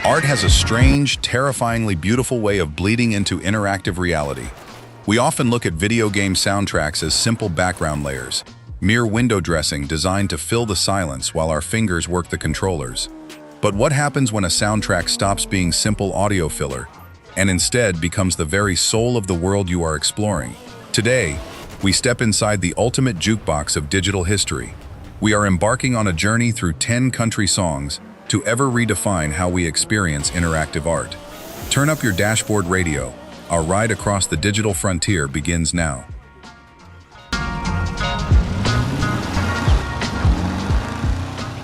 Art has a strange, terrifyingly beautiful way of bleeding into interactive reality. We often look at video game soundtracks as simple background layers, mere window dressing designed to fill the silence while our fingers work the controllers. But what happens when a soundtrack stops being simple audio filler and instead becomes the very soul of the world you are exploring? Today, we step inside the ultimate jukebox of digital history. We are embarking on a journey through 10 country songs to ever redefine how we experience interactive art. Turn up your dashboard radio. Our ride across the digital frontier begins now.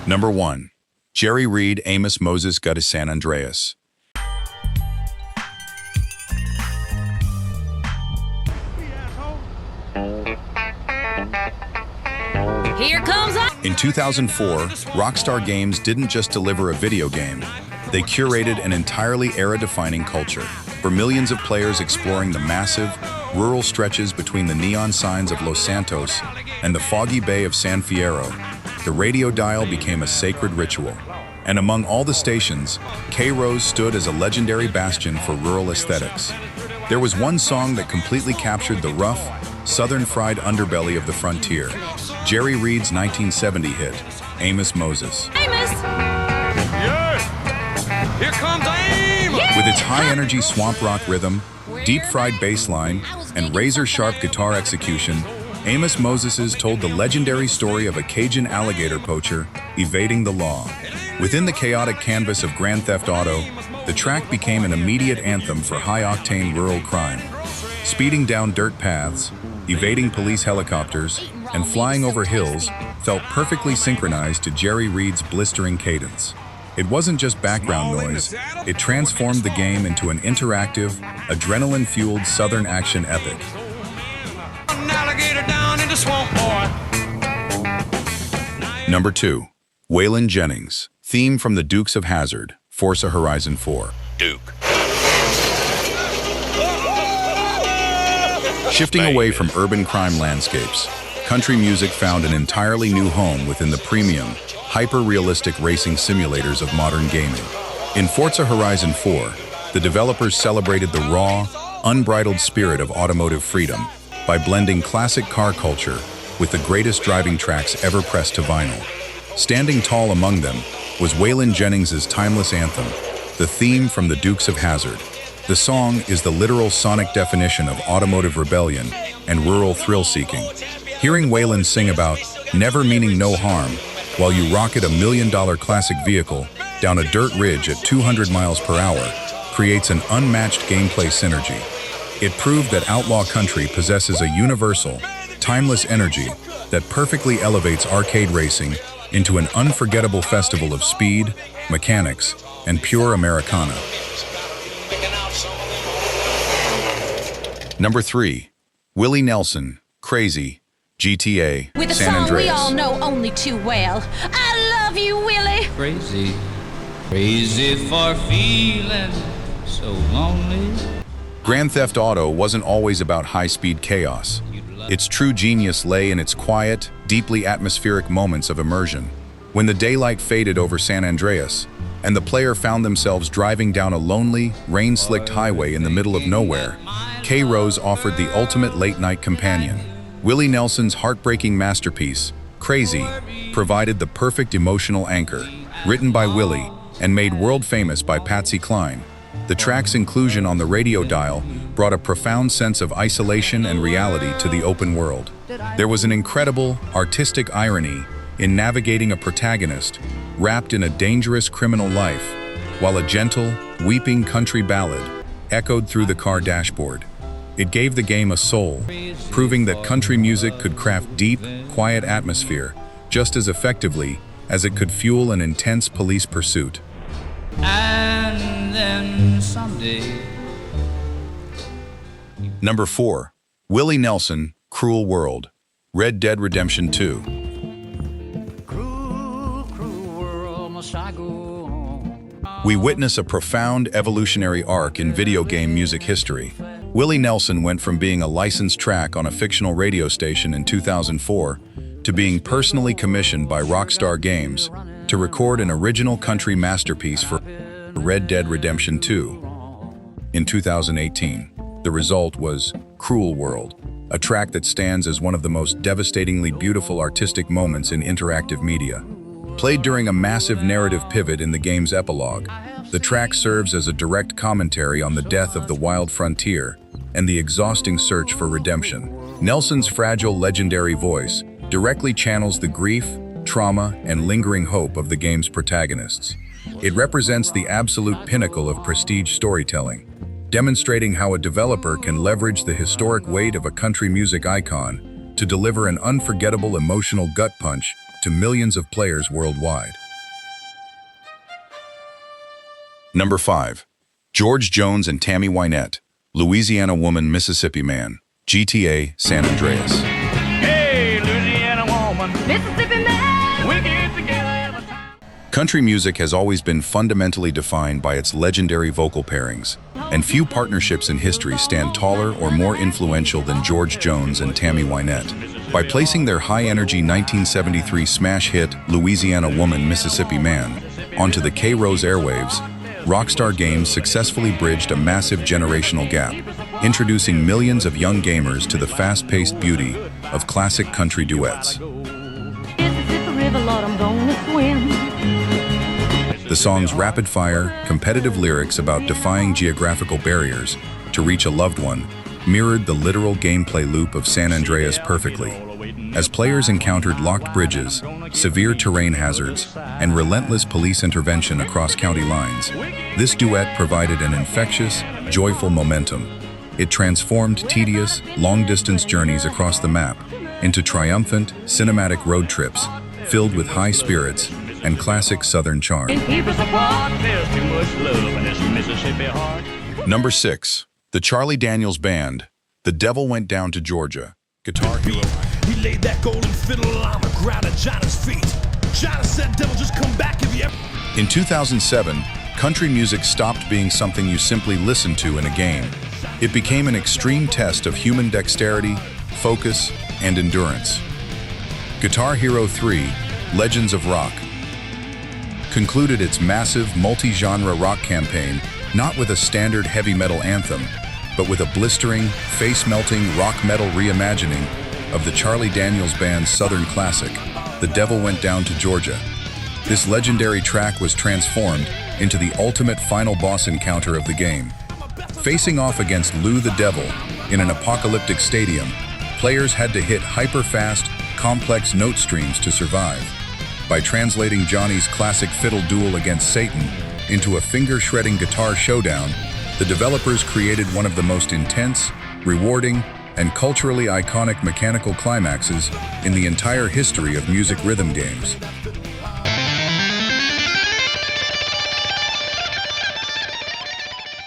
Number 1. Jerry Reed, Amos Moses, Go to San Andreas. Here comes In 2004, Rockstar Games didn't just deliver a video game. They curated an entirely era-defining culture. For millions of players exploring the massive, rural stretches between the neon signs of Los Santos and the foggy bay of San Fierro, the radio dial became a sacred ritual. And among all the stations, K-Rose stood as a legendary bastion for rural aesthetics. There was one song that completely captured the rough, southern fried underbelly of the frontier. Jerry Reed's 1970 hit, Amos Moses. Amos! Yeah! Here comes Amos! Yeah! With its high-energy swamp rock rhythm, deep-fried bass line, and razor-sharp guitar execution, Amos Moses told the legendary story of a Cajun alligator poacher evading the law. Within the chaotic canvas of Grand Theft Auto, the track became an immediate anthem for high-octane rural crime. Speeding down dirt paths, evading police helicopters, and flying over hills felt perfectly synchronized to Jerry Reed's blistering cadence. It wasn't just background noise, it transformed the game into an interactive, adrenaline-fueled southern action epic. An alligator down in the swamp, boy. Number 2. Waylon Jennings, theme from the Dukes of Hazzard, Forza Horizon 4. Duke. Shifting away from urban crime landscapes, country music found an entirely new home within the premium, hyper-realistic racing simulators of modern gaming. In Forza Horizon 4, the developers celebrated the raw, unbridled spirit of automotive freedom by blending classic car culture with the greatest driving tracks ever pressed to vinyl. Standing tall among them was Waylon Jennings' timeless anthem, the theme from the Dukes of Hazzard. The song is the literal sonic definition of automotive rebellion and rural thrill-seeking. Hearing Waylon sing about never meaning no harm while you rocket a $1 million classic vehicle down a dirt ridge at 200 miles per hour creates an unmatched gameplay synergy. It proved that outlaw country possesses a universal, timeless energy that perfectly elevates arcade racing into an unforgettable festival of speed, mechanics, and pure Americana. Number 3. Willie Nelson, Crazy, GTA, with a San song Andreas. we all know only too well. I love you, Willie. Crazy, crazy for feeling so lonely. Grand Theft Auto wasn't always about high-speed chaos. Its true genius lay in its quiet, deeply atmospheric moments of immersion. When the daylight faded over San Andreas, and the player found themselves driving down a lonely, rain-slicked highway in the middle of nowhere, K-Rose offered the ultimate late-night companion. Willie Nelson's heartbreaking masterpiece, Crazy, provided the perfect emotional anchor. Written by Willie and made world-famous by Patsy Cline, the track's inclusion on the radio dial brought a profound sense of isolation and reality to the open world. There was an incredible, artistic irony in navigating a protagonist wrapped in a dangerous criminal life, while a gentle, weeping country ballad echoed through the car dashboard. It gave the game a soul, proving that country music could craft deep, quiet atmosphere just as effectively as it could fuel an intense police pursuit. And then someday. Number 4. Willie Nelson, Cruel World, Red Dead Redemption 2. Cruel, cruel world, must I go on? We witness a profound evolutionary arc in video game music history. Willie Nelson went from being a licensed track on a fictional radio station in 2004 to being personally commissioned by Rockstar Games to record an original country masterpiece for Red Dead Redemption 2. In 2018, the result was Cruel World, a track that stands as one of the most devastatingly beautiful artistic moments in interactive media. Played during a massive narrative pivot in the game's epilogue, the track serves as a direct commentary on the death of the wild frontier and the exhausting search for redemption. Nelson's fragile, legendary voice directly channels the grief, trauma, and lingering hope of the game's protagonists. It represents the absolute pinnacle of prestige storytelling, demonstrating how a developer can leverage the historic weight of a country music icon to deliver an unforgettable emotional gut punch to millions of players worldwide. Number 5. George Jones and Tammy Wynette, Louisiana Woman, Mississippi Man, GTA San Andreas. Hey, Louisiana woman, Mississippi man! we get together every time. Country music has always been fundamentally defined by its legendary vocal pairings, and few partnerships in history stand taller or more influential than George Jones and Tammy Wynette. By placing their high-energy 1973 smash hit Louisiana Woman, Mississippi Man onto the K-Rose airwaves, Rockstar Games successfully bridged a massive generational gap, introducing millions of young gamers to the fast-paced beauty of classic country duets. Mississippi River, Lord, I'm gonna swim. The song's rapid-fire, competitive lyrics about defying geographical barriers to reach a loved one mirrored the literal gameplay loop of San Andreas perfectly. As players encountered locked bridges, severe terrain hazards, and relentless police intervention across county lines, this duet provided an infectious, joyful momentum. It transformed tedious, long-distance journeys across the map into triumphant, cinematic road trips filled with high spirits and classic Southern charm. Keep us apart. There's too much love in this Mississippi heart. Number 6. The Charlie Daniels Band, The Devil Went Down to Georgia, Guitar Hero. He laid that golden fiddle on the ground at Johnny's feet. Johnny said, "Devil, just come back if you ever." In 2007, country music stopped being something you simply listened to in a game. It became an extreme test of human dexterity, focus, and endurance. Guitar Hero 3, Legends of Rock, concluded its massive multi-genre rock campaign not with a standard heavy metal anthem, but with a blistering, face-melting rock metal reimagining of the Charlie Daniels Band's Southern classic, The Devil Went Down to Georgia. This legendary track was transformed into the ultimate final boss encounter of the game. Facing off against Lou the Devil in an apocalyptic stadium, players had to hit hyper-fast, complex note streams to survive. By translating Johnny's classic fiddle duel against Satan into a finger-shredding guitar showdown, the developers created one of the most intense, rewarding, and culturally iconic mechanical climaxes in the entire history of music rhythm games.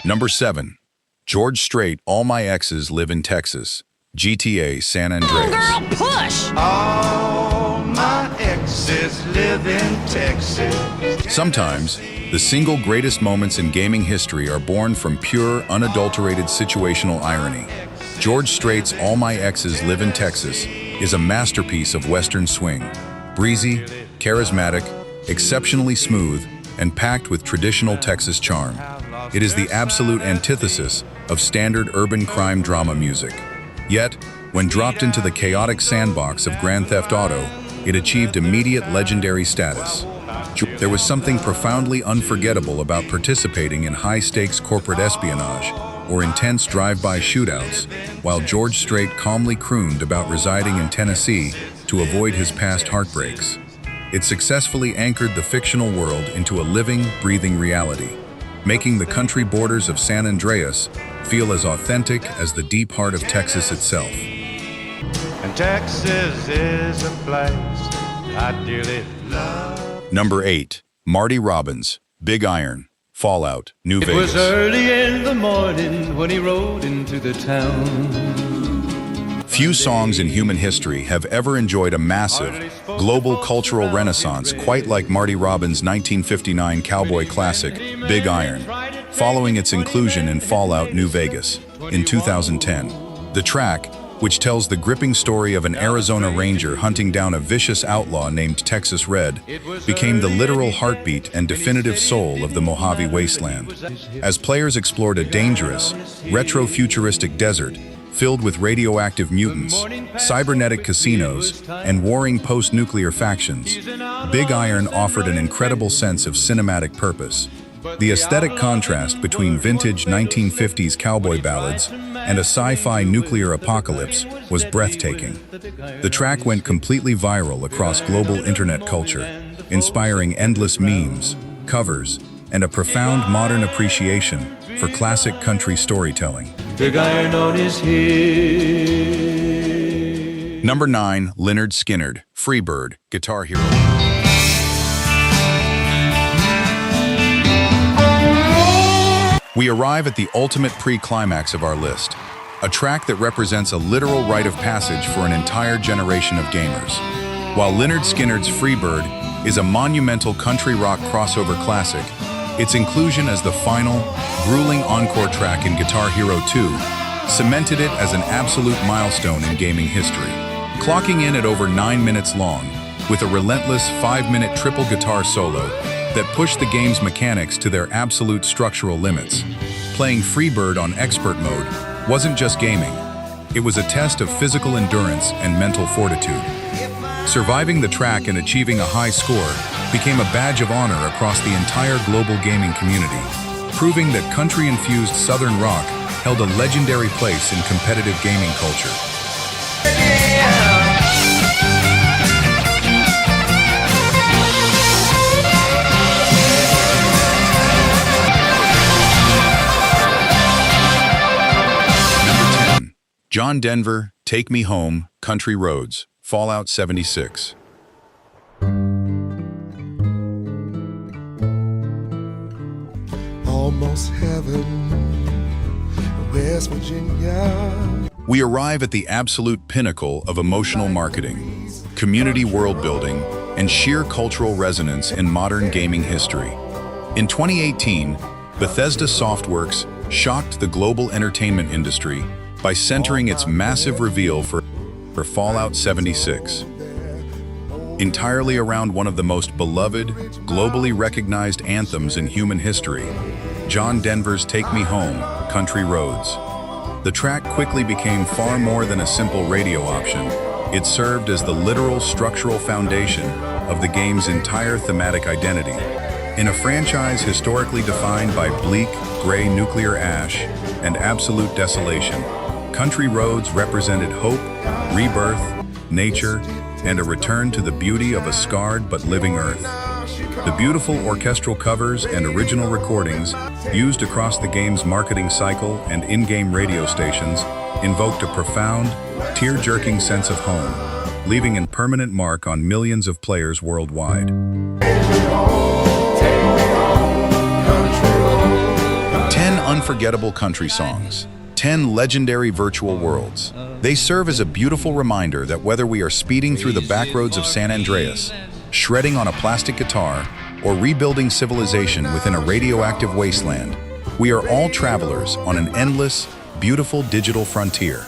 Number 7. George Strait, All My Exes Live in Texas, GTA San Andreas. Girl, push! All my exes live in Texas. Sometimes, the single greatest moments in gaming history are born from pure, unadulterated situational irony. George Strait's All My Exes Live in Texas is a masterpiece of Western swing. Breezy, charismatic, exceptionally smooth, and packed with traditional Texas charm. It is the absolute antithesis of standard urban crime drama music. Yet, when dropped into the chaotic sandbox of Grand Theft Auto, it achieved immediate legendary status. There was something profoundly unforgettable about participating in high-stakes corporate espionage or intense drive-by shootouts, while George Strait calmly crooned about residing in Tennessee to avoid his past heartbreaks. It successfully anchored the fictional world into a living, breathing reality, making the country borders of San Andreas feel as authentic as the deep heart of Texas itself. And Texas is a place I dearly love. Number 8. Marty Robbins, Big Iron, Fallout, New It Vegas. was early in the morning when he rode into the town. Few songs in human history have ever enjoyed a massive, global cultural renaissance quite like Marty Robbins' 1959 cowboy classic, Big Iron, following its inclusion in Fallout New Vegas in 2010. The track, which tells the gripping story of an Arizona ranger hunting down a vicious outlaw named Texas Red, became the literal heartbeat and definitive soul of the Mojave Wasteland. As players explored a dangerous, retro-futuristic desert filled with radioactive mutants, cybernetic casinos, and warring post-nuclear factions, Big Iron offered an incredible sense of cinematic purpose. The aesthetic contrast between vintage 1950s cowboy ballads and a sci-fi nuclear apocalypse was breathtaking. The track went completely viral across global internet culture, inspiring endless memes, covers, and a profound modern appreciation for classic country storytelling. Big Iron on his head. Number 9, Lynyrd Skynyrd, Freebird, Guitar Hero. We arrive at the ultimate pre-climax of our list, a track that represents a literal rite of passage for an entire generation of gamers. While Lynyrd Skynyrd's Freebird is a monumental country rock crossover classic, its inclusion as the final, grueling encore track in Guitar Hero 2 cemented it as an absolute milestone in gaming history. Clocking in at over 9 minutes long, with a relentless 5-minute triple guitar solo that pushed the game's mechanics to their absolute structural limits. Playing Freebird on expert mode wasn't just gaming, it was a test of physical endurance and mental fortitude. Surviving the track and achieving a high score became a badge of honor across the entire global gaming community, proving that country-infused Southern rock held a legendary place in competitive gaming culture. Number 10. John Denver, Take Me Home, Country Roads, Fallout 76. Almost heaven, West Virginia. We arrive at the absolute pinnacle of emotional marketing, community world building, and sheer cultural resonance in modern gaming history. In 2018, Bethesda Softworks shocked the global entertainment industry by centering its massive reveal for Fallout 76. Entirely around one of the most beloved, globally recognized anthems in human history, John Denver's Take Me Home, Country Roads. The track quickly became far more than a simple radio option. It served as the literal structural foundation of the game's entire thematic identity. In a franchise historically defined by bleak, gray nuclear ash and absolute desolation, Country Roads represented hope, rebirth, nature, and a return to the beauty of a scarred but living earth. The beautiful orchestral covers and original recordings used across the game's marketing cycle and in-game radio stations invoked a profound, tear-jerking sense of home, leaving a permanent mark on millions of players worldwide. 10 unforgettable country songs. 10 legendary virtual worlds. They serve as a beautiful reminder that whether we are speeding through the backroads of San Andreas, shredding on a plastic guitar, or rebuilding civilization within a radioactive wasteland, we are all travelers on an endless, beautiful digital frontier.